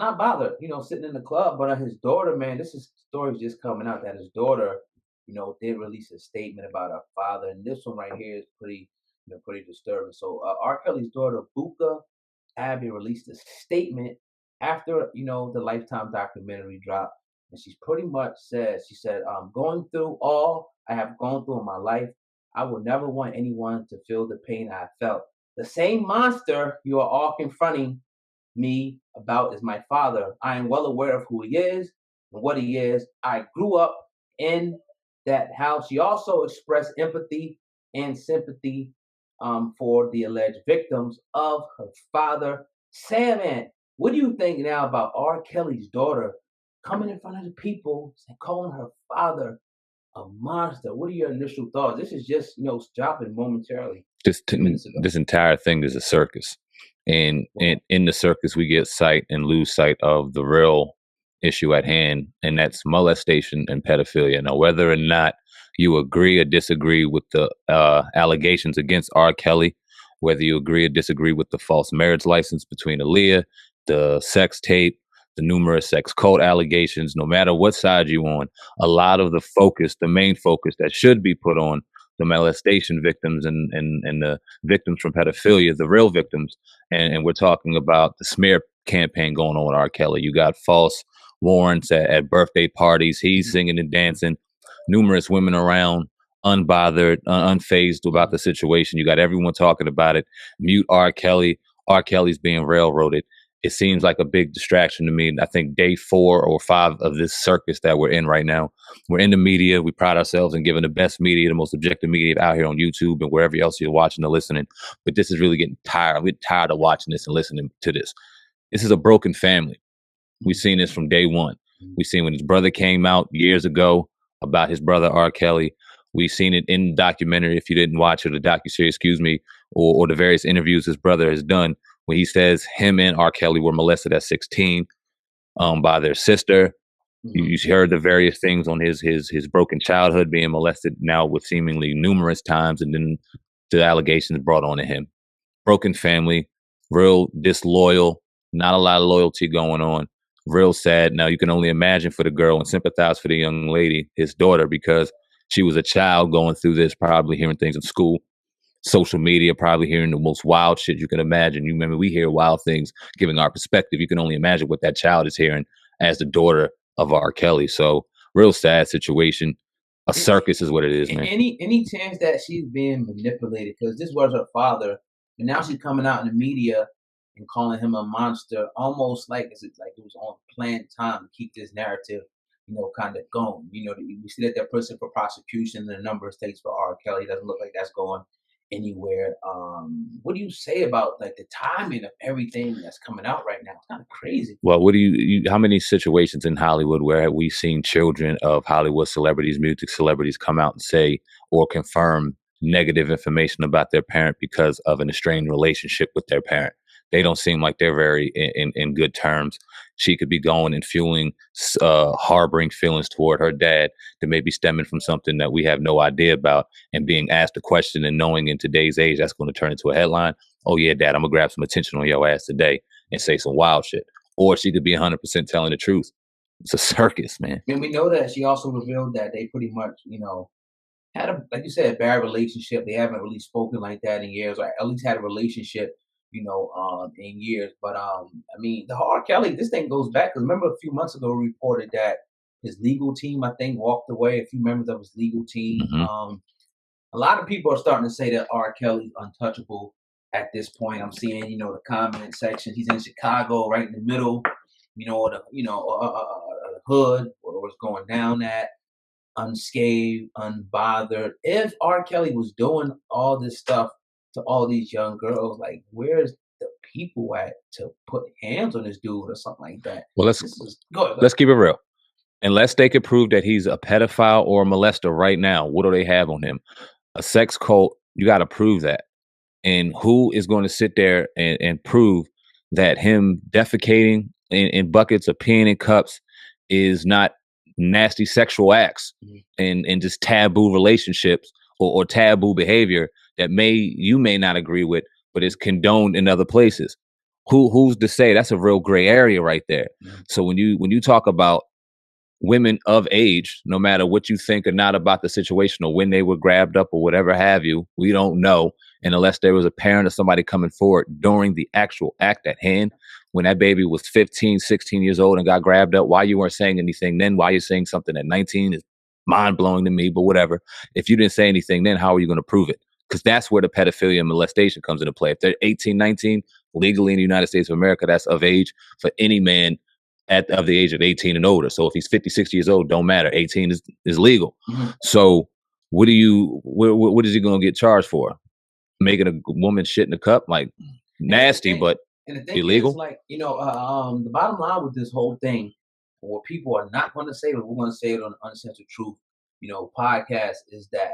not bothered, sitting in the club. But his daughter, man, this is stories just coming out that his daughter, did release a statement about her father, and this one right here is pretty, pretty disturbing. So, R. Kelly's daughter, Buka Abby, released a statement after the Lifetime documentary dropped, and she's pretty much said, she said, going through all I have gone through in my life, I would never want anyone to feel the pain I felt. The same monster you are all confronting me about is my father. I am well aware of who he is and what he is. I grew up in that house. She also expressed empathy and sympathy for the alleged victims of her father. Sam, man, what do you think now about R. Kelly's daughter coming in front of the people and calling her father a monster? What are your initial thoughts? This is just, dropping momentarily. This entire thing is a circus. And in the circus, we get sight and lose sight of the real issue at hand, and that's molestation and pedophilia. Now, whether or not you agree or disagree with the allegations against R. Kelly, whether you agree or disagree with the false marriage license between Aaliyah, the sex tape, the numerous sex cult allegations, no matter what side you're on, a lot of the focus, the main focus that should be put on the molestation victims and the victims from pedophilia, the real victims. And we're talking about the smear campaign going on with R. Kelly. You got false warrants at birthday parties. He's singing and dancing. Numerous women around, unbothered, unfazed about the situation. You got everyone talking about it. Mute R. Kelly. R. Kelly's being railroaded. It seems like a big distraction to me. I think day 4 or 5 of this circus that we're in right now. We're in the media. We pride ourselves in giving the best media, the most objective media out here on YouTube and wherever else you're watching or listening. But this is really getting tired. We're tired of watching this and listening to this. This is a broken family. We've seen this from day one. We've seen when his brother came out years ago about his brother R. Kelly. We've seen it in the documentary, if you didn't watch it, the docuseries, excuse me, or the various interviews his brother has done, when he says him and R. Kelly were molested at 16 by their sister. You heard the various things on his broken childhood, being molested now with seemingly numerous times, and then the allegations brought on to him. Broken family, real disloyal, not a lot of loyalty going on, real sad. Now you can only imagine for the girl and sympathize for the young lady, his daughter, because she was a child going through this, probably hearing things in school, social media, probably hearing the most wild shit you can imagine. You remember, we hear wild things, giving our perspective. You can only imagine what that child is hearing as the daughter of R. Kelly. So real sad situation. A circus is what it is, man. Any chance that she's being manipulated? Because this was her father, and now she's coming out in the media and calling him a monster, almost like it was on planned time to keep this narrative, kind of going. We see that they're pushing for prosecution in a number of states for R. Kelly. It doesn't look like that's going anywhere. What do you say about like the timing of everything that's coming out right now? It's kind of crazy. Well, what do you how many situations in Hollywood where we've seen children of Hollywood celebrities, music celebrities, come out and say or confirm negative information about their parent because of an estranged relationship with their parent? They don't seem like they're very in good terms. She could be going and fueling, harboring feelings toward her dad that may be stemming from something that we have no idea about, and being asked a question and knowing in today's age that's going to turn into a headline. Oh yeah, dad, I'm gonna grab some attention on your ass today and say some wild shit. Or she could be 100% telling the truth. It's a circus, man. And we know that she also revealed that they pretty much, had like you said, a bad relationship. They haven't really spoken like that in years, or at least had a relationship, in years. But the R. Kelly, this thing goes back, because remember a few months ago we reported that his legal team, I think, walked away. A few members of his legal team. A lot of people are starting to say that R. Kelly's untouchable at this point. I'm seeing, the comment section. He's in Chicago, right in the middle, the hood, where it's going down at, unscathed, unbothered. If R. Kelly was doing all this stuff to all these young girls, like, where's the people at to put hands on this dude or something like that? Well, let's keep it real. Unless they could prove that he's a pedophile or a molester right now, what do they have on him? A sex cult, you got to prove that. And who is going to sit there and prove that him defecating in buckets or peeing in cups is not nasty sexual acts and just taboo relationships or taboo behavior that you may not agree with, but is condoned in other places? who's to say? That's a real gray area right there. Mhm. So when you talk about women of age, no matter what you think or not about the situation or when they were grabbed up or whatever have you, we don't know. And unless there was a parent or somebody coming forward during the actual act at hand, when that baby was 15, 16 years old and got grabbed up, why you weren't saying anything then, why you're saying something at 19 is mind blowing to me, but whatever. If you didn't say anything then, how are you going to prove it? Because that's where the pedophilia and molestation comes into play. If they're 18, 19, legally in the United States of America, that's of age for any man of the age of 18 and older. So if he's 50, 60 years old, don't matter. 18 is legal. Mhm. So what is he going to get charged for? Making a woman shit in a cup? Like, And the nasty, thing, but and the thing is, illegal? like, the bottom line with this whole thing, what people are not going to say, but we're going to say it on Uncensored Truth, podcast, is that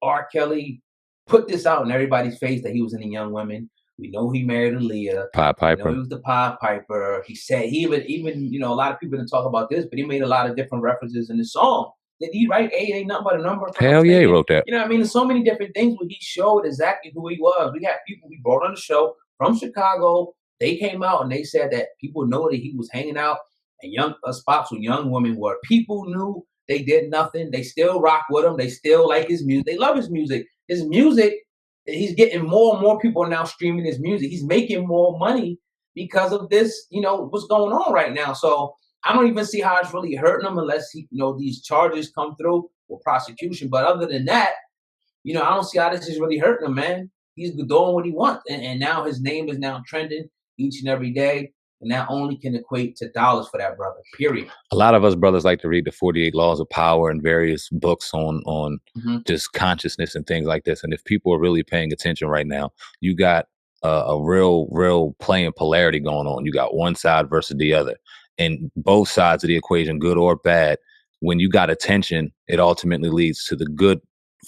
R. Kelly put this out in everybody's face that he was into young women. We know he married Aaliyah. Pied We know he Piper. was the Pied Piper. He said he even a lot of people didn't talk about this, but he made a lot of different references in the song. Did he write "A ain't nothing but a number"? If I'm not Hell yeah, he mistaken. wrote that. You know what I mean? There's so many different things where he showed exactly who he was. We had people we brought on the show from Chicago. They came out and they said that people know that he was hanging out and young spots with young women where people knew they did nothing. They still rock with him. They still like his music. They love his music. His music, he's getting more and more people now streaming his music. He's making more money because of this, what's going on right now. So I don't even see how it's really hurting him unless these charges come through with prosecution. But other than that, I don't see how this is really hurting him, man. He's doing what he wants. And now his name is now trending each and every day. And that only can equate to dollars for that brother, period. A lot of us brothers like to read the 48 Laws of Power and various books on Hmm. just consciousness and things like this. And if people are really paying attention right now, you got a real playing polarity going on. You got one side versus the other, and both sides of the equation, good or bad. When you got attention, it ultimately leads to the good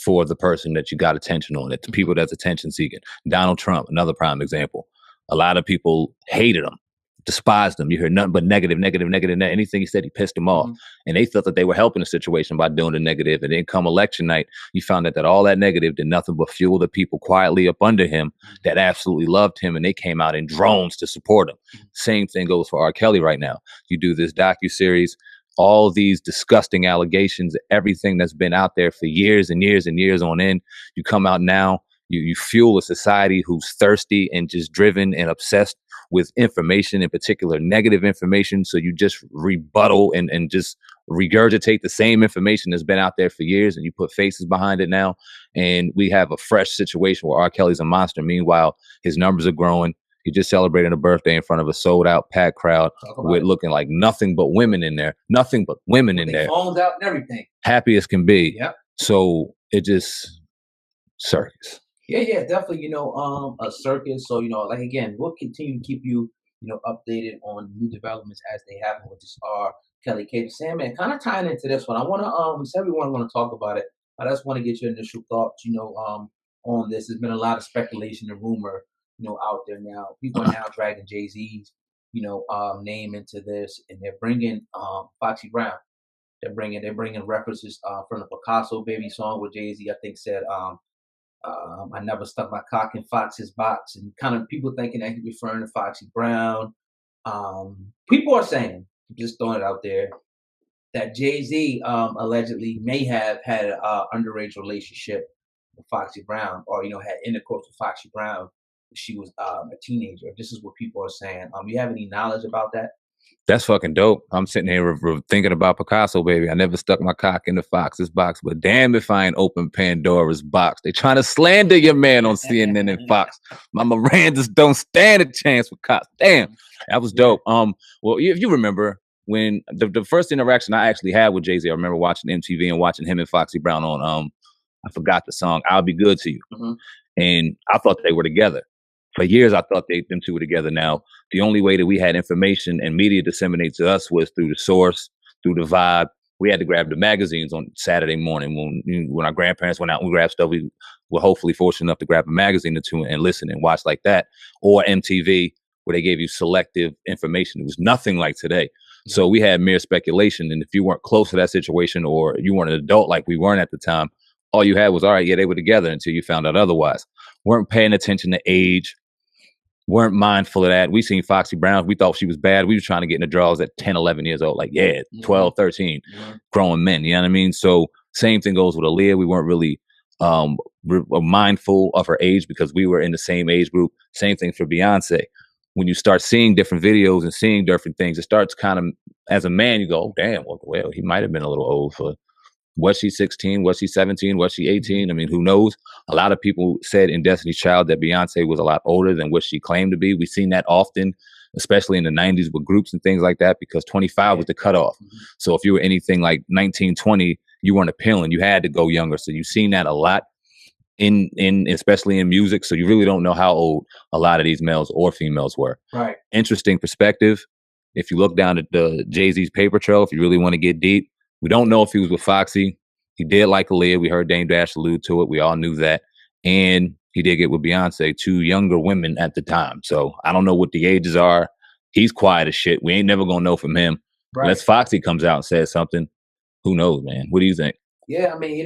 for the person that you got attention on. It's the people that's attention seeking. Donald Trump, another prime example. A lot of people hated him, despised him. You heard nothing but negative, negative, negative. Anything he said, he pissed them off. Hmm. And they thought that they were helping the situation by doing the negative. And then come election night, you found out that all that negative did nothing but fuel the people quietly up under him that absolutely loved him. And they came out in drones to support him. Same thing goes for R. Kelly right now. You do this docuseries, all these disgusting allegations, everything that's been out there for years and years and years on end. You come out now, you fuel a society who's thirsty and just driven and obsessed with information, in particular negative information. So you just rebuttal and just regurgitate the same information that's been out there for years, and you put faces behind it now. And we have a fresh situation where R. Kelly's a monster. Meanwhile, his numbers are growing. He just celebrated a birthday in front of a sold out packed crowd with looking like nothing but women in there, nothing but women in there, phones out and everything. happy as can be. Yep. So it just circus. Yeah, definitely. A circus. So like again, we'll continue to keep you, updated on new developments as they happen with this Kelly case. Sandman, kind of tying into this one. I want to we said we want to talk about it. I just want to get your initial thoughts, on this. There's been a lot of speculation and rumor, out there now. People are now dragging Jay-Z's, name into this, and they're bringing Foxy Brown. They're bringing references from the Picasso Baby song where Jay-Z I think said I never stuck my cock in Fox's box, and kind of people thinking that he's referring to Foxy Brown. People are saying, just throwing it out there, that Jay Z allegedly may have had an underage relationship with Foxy Brown, or had intercourse with Foxy Brown when she was a teenager. This is what people are saying. You have any knowledge about that? That's fucking dope. I'm sitting here thinking about Picasso, baby. I never stuck my cock in the Fox's box, but damn if I ain't open Pandora's box. They trying to slander your man on CNN and Fox. My Mirandas don't stand a chance for cops. Damn, that was dope. Well, if you remember when the first interaction I actually had with Jay-Z, I remember watching MTV and watching him and Foxy Brown on I forgot the song "I'll Be Good to You," and I thought they were together. For years, I thought them two were together. Now, the only way that we had information and media disseminate to us was through the source, through the vibe. We had to grab the magazines on Saturday morning when our grandparents went out and we grabbed stuff. We were hopefully fortunate enough to grab a magazine or two and listen and watch like that, or MTV where they gave you selective information. It was nothing like today. So we had mere speculation. And if you weren't close to that situation or you weren't an adult like we weren't at the time, all you had was, all right, yeah, they were together until you found out otherwise. Weren't paying attention to age, weren't mindful of that. We seen Foxy Brown. We thought she was bad. We was trying to get in the draws at 10, 11 years old. Like, yeah, Hmm. 12, 13, Hmm. grown men. You know what I mean? So same thing goes with Aaliyah. We weren't really mindful of her age because we were in the same age group. Same thing for Beyonce. When you start seeing different videos and seeing different things, it starts kind of, as a man, you go, oh, damn, well, he might have been a little old for, was she 16? Was she 17? Was she Hmm. 18? I mean, who knows? A lot of people said in Destiny's Child that Beyonce was a lot older than what she claimed to be. We've seen that often, especially in the 90s with groups and things like that, because 25 Yeah. was the cutoff. Hmm. So if you were anything like 19, 20, you weren't appealing. You had to go younger. So you've seen that a lot in especially in music. So you really don't know how old a lot of these males or females were. Right. Interesting perspective. If you look down at the Jay-Z's paper trail, if you really want to get deep, we don't know if he was with Foxy. He did like Aaliyah. We heard Dame Dash allude to it. We all knew that. And he did get with Beyonce, two younger women at the time. So I don't know what the ages are. He's quiet as shit. We ain't never gonna know from him. Right. Unless Foxy comes out and says something. Who knows, man? What do you think? Yeah, I mean,